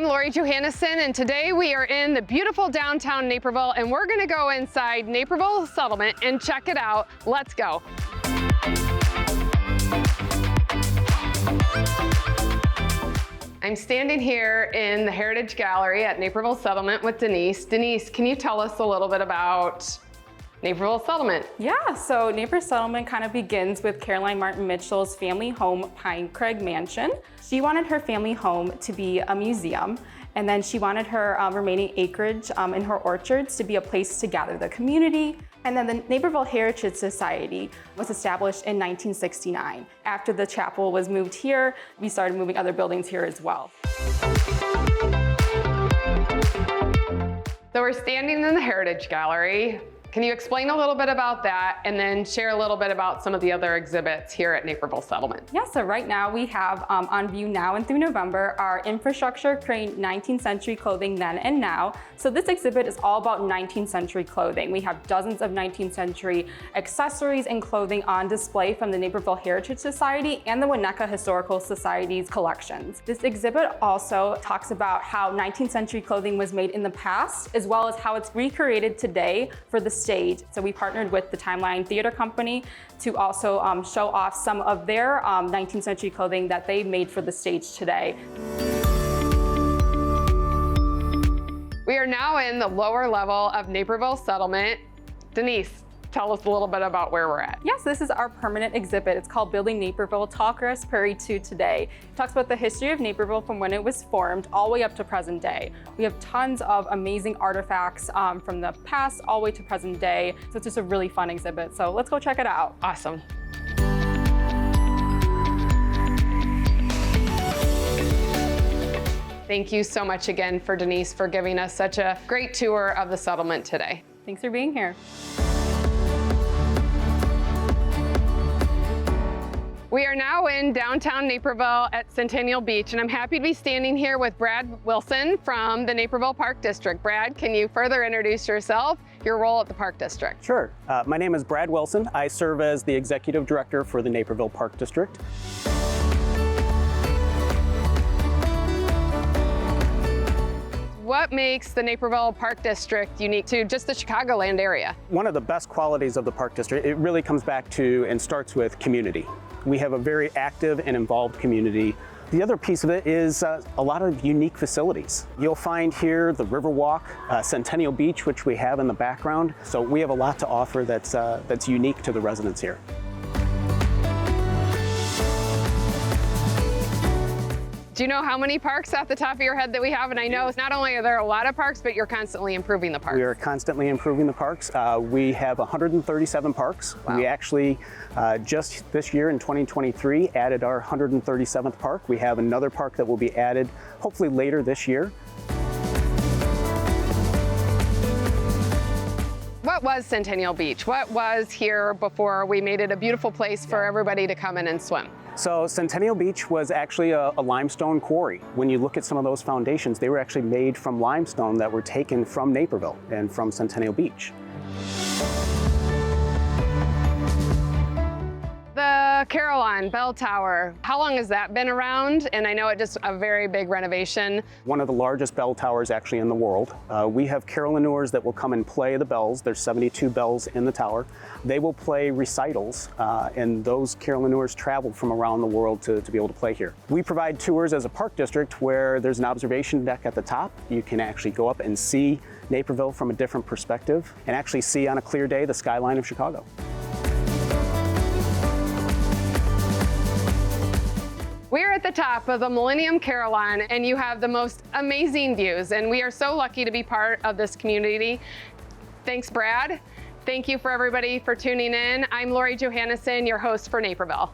I'm Lori Johanneson, and today we are in the beautiful downtown Naperville, and we're gonna go inside Naperville Settlement and check it out. Let's go. I'm standing here in the Heritage Gallery at Naperville Settlement with Denise. Denise, can you tell us a little bit about Naperville Settlement? Yeah, so Naperville Settlement kind of begins with Caroline Martin Mitchell's family home, Pine Crag Mansion. She wanted her family home to be a museum, and then she wanted her remaining acreage in her orchards to be a place to gather the community. And then the Naperville Heritage Society was established in 1969. After the chapel was moved here, we started moving other buildings here as well. So we're standing in the Heritage Gallery. Can you explain a little bit about that and then share a little bit about some of the other exhibits here at Naperville Settlement? Yeah, so right now we have on view now and through November our infrastructure creating 19th century clothing then and now. So this exhibit is all about 19th century clothing. We have dozens of 19th century accessories and clothing on display from the Naperville Heritage Society and the Winnetka Historical Society's collections. This exhibit also talks about how 19th century clothing was made in the past, as well as how it's recreated today for the stage. So we partnered with the Timeline Theater Company to also show off some of their 19th century clothing that they made for the stage today. We are now in the lower level of Naperville Settlement. Denise, tell us a little bit about where we're at. Yes, this is our permanent exhibit. It's called Building Naperville, Tallgrass Prairie to Today. It talks about the history of Naperville from when it was formed all the way up to present day. We have tons of amazing artifacts from the past all the way to present day. So it's just a really fun exhibit. So let's go check it out. Awesome. Thank you so much again for Denise for giving us such a great tour of the settlement today. Thanks for being here. We are now in downtown Naperville at Centennial Beach, and I'm happy to be standing here with Brad Wilson from the Naperville Park District. Brad, can you further introduce yourself, your role at the Park District? Sure. My name is Brad Wilson. I serve as the Executive Director for the Naperville Park District. What makes the Naperville Park District unique to just the Chicagoland area? One of the best qualities of the Park District, it really comes back to and starts with community. We have a very active and involved community. The other piece of it is a lot of unique facilities. You'll find here the Riverwalk, Centennial Beach, which we have in the background. So we have a lot to offer that's unique to the residents here. Do you know how many parks off the top of your head that we have? And I know not only are there a lot of parks, but you're constantly improving the parks. We are constantly improving the parks. We have 137 parks. Wow. We actually, just this year in 2023, added our 137th park. We have another park that will be added hopefully later this year. What was Centennial Beach? What was here before we made it a beautiful place for everybody to come in and swim? So Centennial Beach was actually a limestone quarry. When you look at some of those foundations, they were actually made from limestone that were taken from Naperville and from Centennial Beach. The Carillon Bell Tower, how long has that been around? And I know it just a very big renovation. One of the largest bell towers actually in the world. We have carillonneurs that will come and play the bells. There's 72 bells in the tower. They will play recitals, and those carillonneurs travel from around the world to be able to play here. We provide tours as a park district where there's an observation deck at the top. You can actually go up and see Naperville from a different perspective and actually see on a clear day the skyline of Chicago. We're at the top of the Millennium Carillon, and you have the most amazing views, and we are so lucky to be part of this community. Thanks, Brad. Thank you for everybody for tuning in. I'm Lori Johanneson, your host for Naperville.